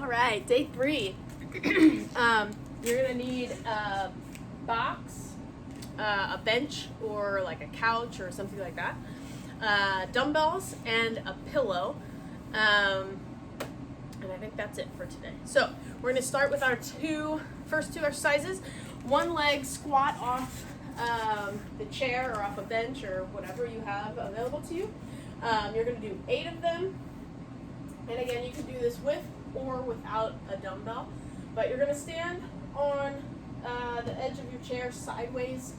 All right, day 3. You're gonna need a box, a bench, or like a couch or something like that, dumbbells, and a pillow. And I think that's it for today. So we're gonna start with our first two exercises. One leg squat off the chair or off a bench or whatever you have available to you. You're gonna do 8 of them. And again, you can do this with or without a dumbbell, but you're gonna stand on the edge of your chair sideways,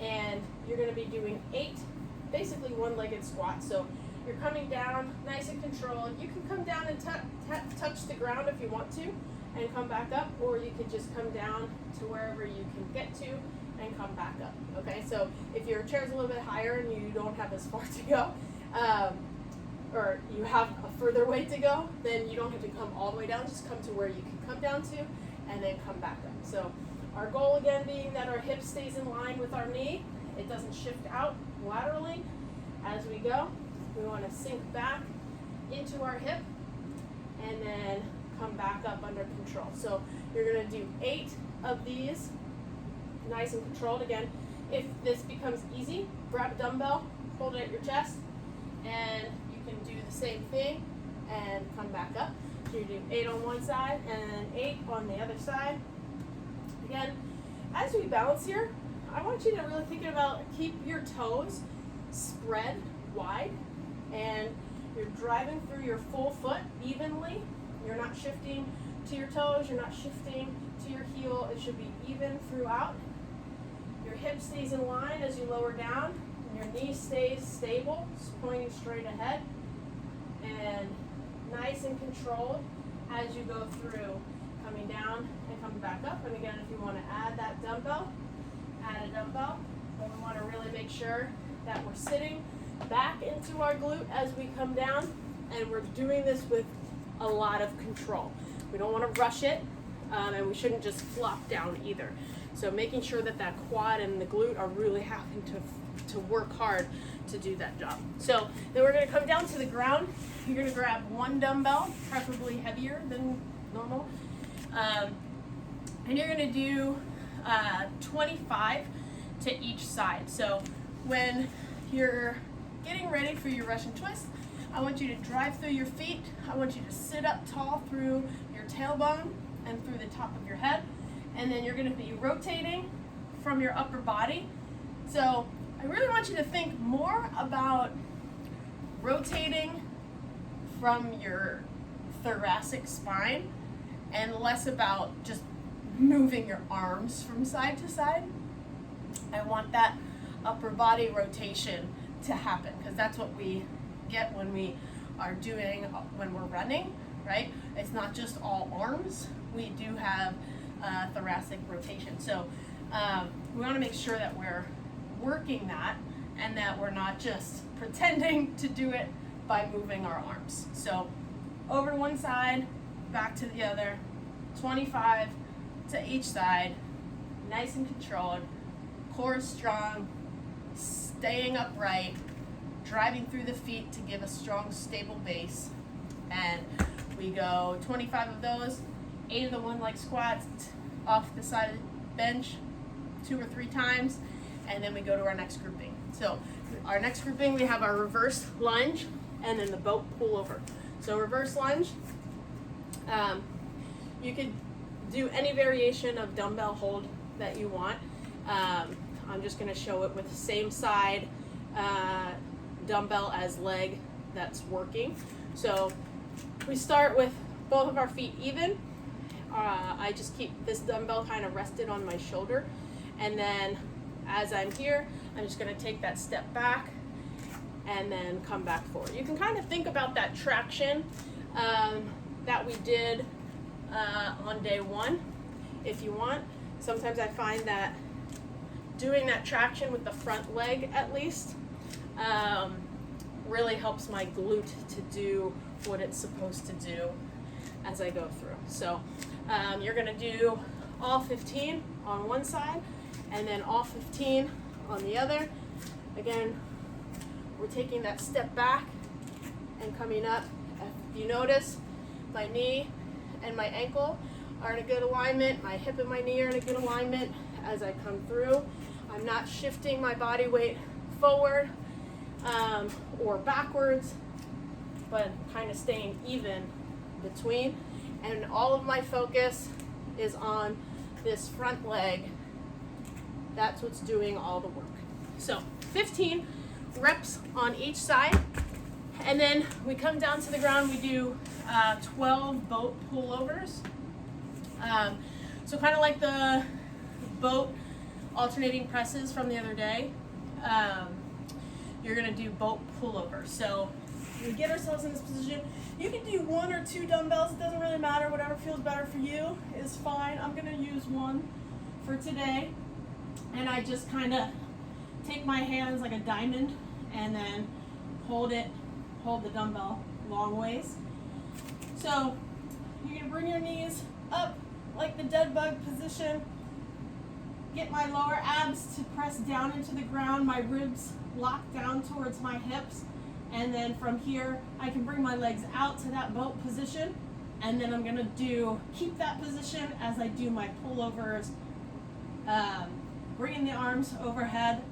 and you're gonna be doing 8 basically one-legged squats. So you're coming down nice and controlled. You can come down and touch the ground if you want to and come back up, or you could just come down to wherever you can get to and come back up. Okay, so if your chair's a little bit higher and you don't have as far to go, or you have a further way to go, then you don't have to come all the way down. Just come to where you can come down to and then come back up. So our goal again being that our hip stays in line with our knee. It doesn't shift out laterally as we go. We want to sink back into our hip and then come back up under control. So you're going to do 8 of these, nice and controlled. Again, if this becomes easy, grab a dumbbell, hold it at your chest, and you can do the same thing and come back up. So you do 8 on one side and then 8 on the other side. Again, as we balance here, I want you to really think about keep your toes spread wide, and you're driving through your full foot evenly. You're not shifting to your toes, you're not shifting to your heel. It should be even throughout. Your hip stays in line as you lower down, and your knee stays stable, pointing straight ahead, and nice and controlled as you go through, coming down and coming back up. And again, if you want to add that dumbbell, add a dumbbell. But we want to really make sure that we're sitting back into our glute as we come down, and we're doing this with a lot of control. We don't want to rush it, and we shouldn't just flop down either. So making sure that that quad and the glute are really having to work hard to do that job. So then we're going to come down to the ground. You're going to grab one dumbbell, preferably heavier than normal, and you're going to do 25 to each side. So when you're getting ready for your Russian twist, I want you to drive through your feet. I want you to sit up tall through your tailbone and through the top of your head. And then you're going to be rotating from your upper body. So I really want you to think more about rotating from your thoracic spine and less about just moving your arms from side to side. I want that upper body rotation to happen, because that's what we get when we're running, right? It's not just all arms. We do have thoracic rotation. So we want to make sure that we're working that and that we're not just pretending to do it by moving our arms. So over to one side, back to the other, 25 to each side, nice and controlled, core strong, staying upright, driving through the feet to give a strong, stable base. And we go 25 of those, 8 of the one-leg squats off the side of the bench 2 or 3 times, and then we go to our next grouping. So our next grouping, we have our reverse lunge and then the boat pullover. So reverse lunge, you could do any variation of dumbbell hold that you want. I'm just going to show it with the same side dumbbell as leg that's working. So we start with both of our feet even. I just keep this dumbbell kind of rested on my shoulder, and then as I'm here, I'm just going to take that step back and then come back forward. You can kind of think about that traction that we did on day 1 if you want. Sometimes I find that doing that traction with the front leg at least really helps my glute to do what it's supposed to do as I go through. So you're going to do all 15 on one side and then all 15 on the other. Again, we're taking that step back and coming up. If you notice, my knee and my ankle are in a good alignment. My hip and my knee are in a good alignment as I come through. I'm not shifting my body weight forward or backwards, but kind of staying even between. And all of my focus is on this front leg. That's what's doing all the work. So 15 reps on each side. And then we come down to the ground, we do 12 boat pullovers. So kind of like the boat alternating presses from the other day. You're gonna do boat pullover. So we get ourselves in this position. You can do 1 or 2 dumbbells, it doesn't really matter, whatever feels better for you is fine. I'm gonna use 1 for today. And I just kind of take my hands like a diamond and then hold the dumbbell long ways. So you're gonna bring your knees up like the dead bug position. Get my lower abs to press down into the ground, my ribs lock down towards my hips, and then from here I can bring my legs out to that boat position, and then I'm gonna keep that position as I do my pullovers, bringing the arms overhead,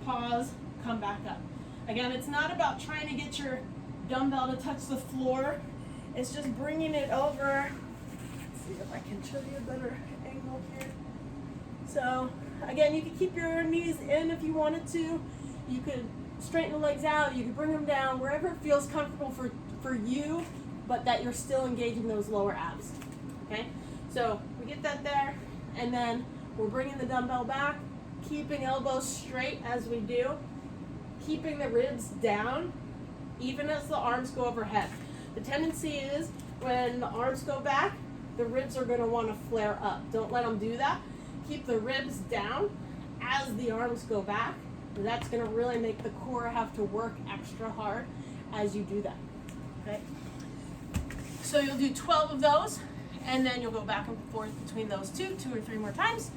pause, come back up. Again, it's not about trying to get your dumbbell to touch the floor, it's just bringing it over. Let's see if I can show you a better angle here. So again, you can keep your knees in if you wanted to. You could straighten the legs out, you could bring them down, wherever it feels comfortable for you, but that you're still engaging those lower abs, okay? So we get that there, and then we're bringing the dumbbell back, keeping elbows straight as we do, keeping the ribs down, even as the arms go overhead. The tendency is when the arms go back, the ribs are gonna wanna flare up. Don't let them do that. Keep the ribs down as the arms go back. That's gonna really make the core have to work extra hard as you do that, okay? So you'll do 12 of those, and then you'll go back and forth between those 2 or 3 more times.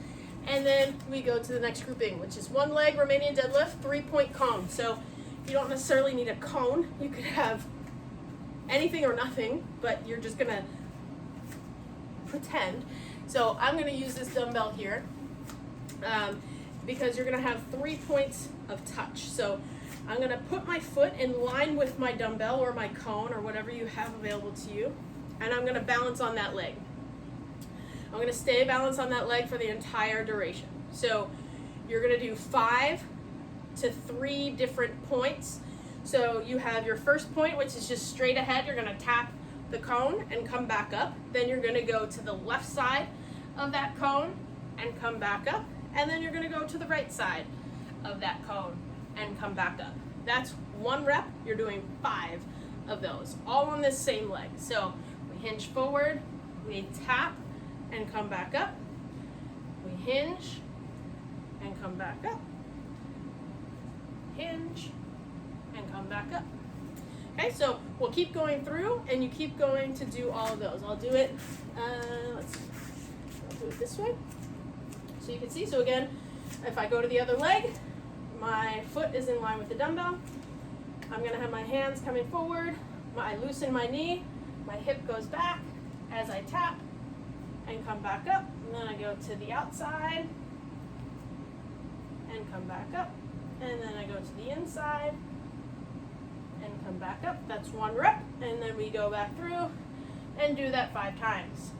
And then we go to the next grouping, which is 1 leg Romanian deadlift, 3-point cone. So you don't necessarily need a cone. You could have anything or nothing, but you're just gonna pretend. So I'm gonna use this dumbbell here because you're gonna have 3 points of touch. So I'm gonna put my foot in line with my dumbbell or my cone or whatever you have available to you, and I'm gonna balance on that leg. I'm gonna stay balanced on that leg for the entire duration. So you're gonna do 5 to 3 different points. So you have your first point, which is just straight ahead. You're gonna tap the cone and come back up. Then you're gonna go to the left side of that cone and come back up. And then you're gonna go to the right side of that cone and come back up. That's 1 rep. You're doing 5 of those, all on this same leg. So we hinge forward, we tap and come back up. We hinge and come back up. Hinge and come back up. Okay, so we'll keep going through, and you keep going to do all of those. I'll do it, I'll do it this way. So you can see, so again, if I go to the other leg, my foot is in line with the dumbbell. I'm gonna have my hands coming forward, I loosen my knee, my hip goes back as I tap and come back up. And then I go to the outside and come back up. And then I go to the inside and come back up. That's 1 rep. And then we go back through and do that 5 times.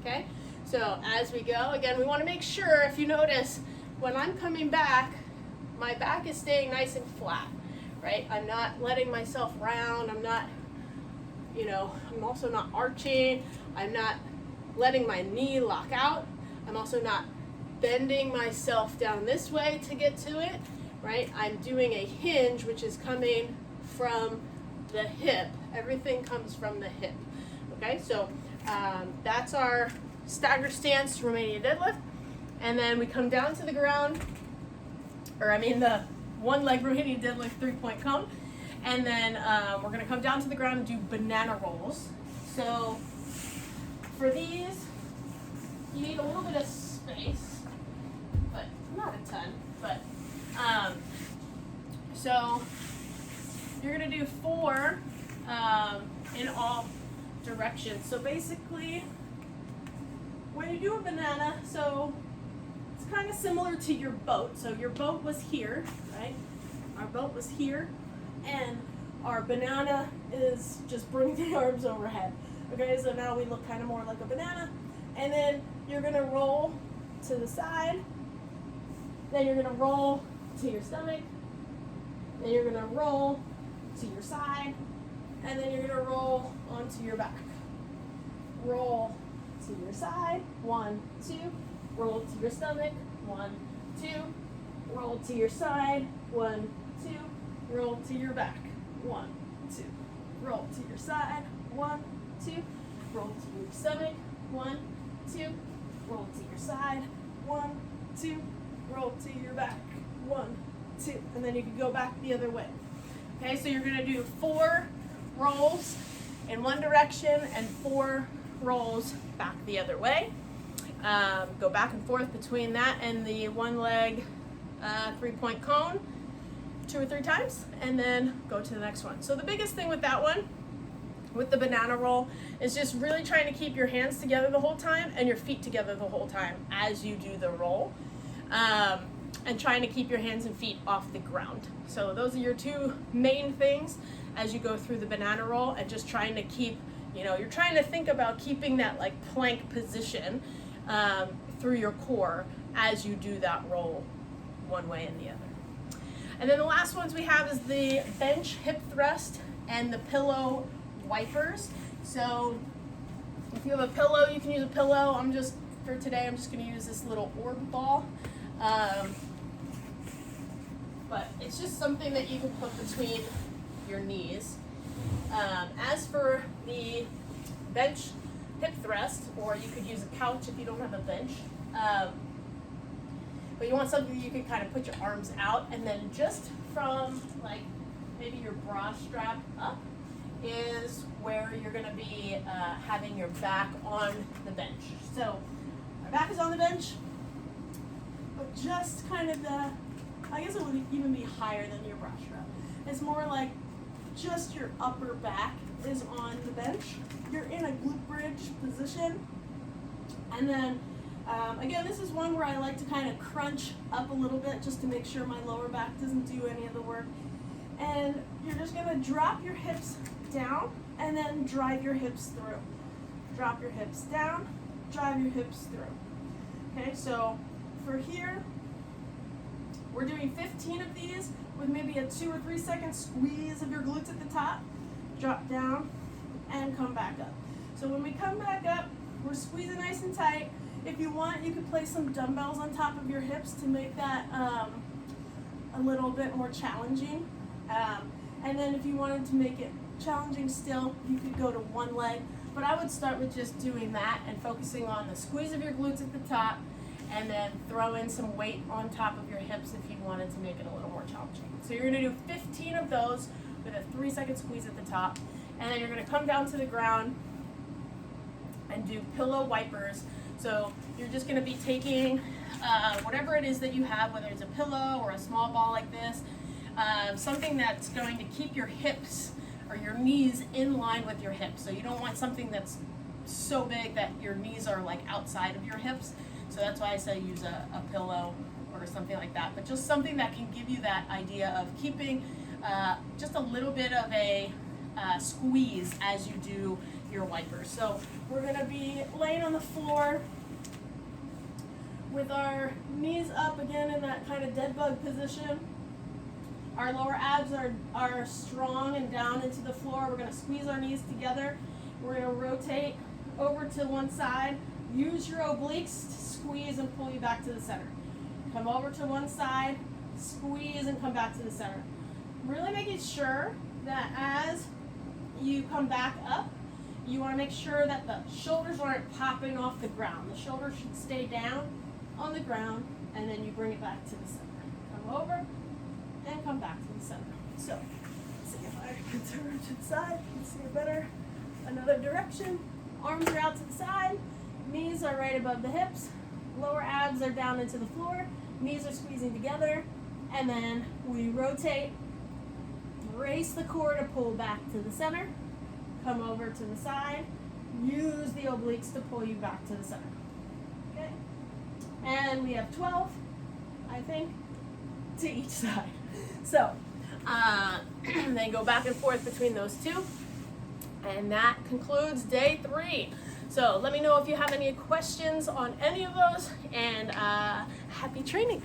Okay? So as we go, again, we want to make sure, if you notice, when I'm coming back, my back is staying nice and flat, right? I'm not letting myself round. I'm not, I'm also not arching. I'm not letting my knee lock out. I'm also not bending myself down this way to get to it, right? I'm doing a hinge, which is coming from the hip. Everything comes from the hip, okay? So that's our stagger stance Romanian deadlift. And then we come down to the ground, the 1 leg Romanian deadlift 3-point cone. And then we're gonna come down to the ground and do banana rolls. So for these, you need a little bit of space, but not a ton. But so you're gonna do 4 in all directions. So basically, when you do a banana, so it's kind of similar to your boat. So your boat was here, right? Our boat was here, and our banana is just bringing the arms overhead. Okay, so now we look kind of more like a banana. And then you're gonna roll to the side. Then you're gonna roll to your stomach. Then you're gonna roll to your side. And then you're gonna roll onto your back. Roll to your side. 1, 2. Roll to your stomach. 1, 2. Roll to your side. 1, 2. Roll to your back. 1, 2. Roll to your side. 1, 2. Roll to your stomach. 1, 2. Roll to your side. 1, 2. Roll to your back. 1, 2. And then you can go back the other way. Okay, so you're going to do 4 rolls in one direction and 4 rolls back the other way. Go back and forth between that and the one leg 3-point cone 2 or 3 times, and then go to the next one. So the biggest thing with that one, with the banana roll, is just really trying to keep your hands together the whole time and your feet together the whole time as you do the roll, and trying to keep your hands and feet off the ground. So those are your 2 main things as you go through the banana roll, and just trying to keep, you're trying to think about keeping that like plank position through your core as you do that roll one way and the other. And then the last ones we have is the bench hip thrust and the pillow wipers. So if you have a pillow, you can use a pillow. For today, I'm just going to use this little orb ball. But it's just something that you can put between your knees. As for the bench hip thrust, or you could use a couch if you don't have a bench. But you want something you can kind of put your arms out, and then just from like maybe your bra strap up is where you're going to be having your back on the bench. So my back is on the bench, but just kind of I guess it would even be higher than your bra strap. It's more like just your upper back is on the bench. You're in a glute bridge position, and then again, this is one where I like to kind of crunch up a little bit just to make sure my lower back doesn't do any of the work. And you're just going to drop your hips down and then drive your hips through. Drop your hips down, drive your hips through. Okay, so for here, we're doing 15 of these with maybe a 2 or 3 second squeeze of your glutes at the top. Drop down and come back up. So when we come back up, we're squeezing nice and tight. If you want, you could place some dumbbells on top of your hips to make that a little bit more challenging. And then if you wanted to make it challenging still, you could go to one leg. But I would start with just doing that and focusing on the squeeze of your glutes at the top, and then throw in some weight on top of your hips if you wanted to make it a little more challenging. So you're going to do 15 of those with a 3 second squeeze at the top. And then you're going to come down to the ground and do pillow wipers. So you're just going to be taking whatever it is that you have, whether it's a pillow or a small ball like this, something that's going to keep your hips or your knees in line with your hips. So you don't want something that's so big that your knees are like outside of your hips. So that's why I say use a pillow or something like that. But just something that can give you that idea of keeping just a little bit of a squeeze as you do your wipers. So we're going to be laying on the floor with our knees up again in that kind of dead bug position. Our lower abs are strong and down into the floor. We're going to squeeze our knees together. We're going to rotate over to one side. Use your obliques to squeeze and pull you back to the center. Come over to one side, squeeze and come back to the center. Really making sure that as you come back up, you want to make sure that the shoulders aren't popping off the ground. The shoulders should stay down on the ground, and then you bring it back to the center. Come over and come back to the center. So, let's see if I can turn to the side. Let's see it better. Another direction. Arms are out to the side. Knees are right above the hips. Lower abs are down into the floor. Knees are squeezing together. And then we rotate. Brace the core to pull back to the center. Come over to the side. use the obliques to pull you back to the center. Okay? And we have 12, I think, to each side. So, then go back and forth between those two. And that concludes day 3. So let me know if you have any questions on any of those, and happy training.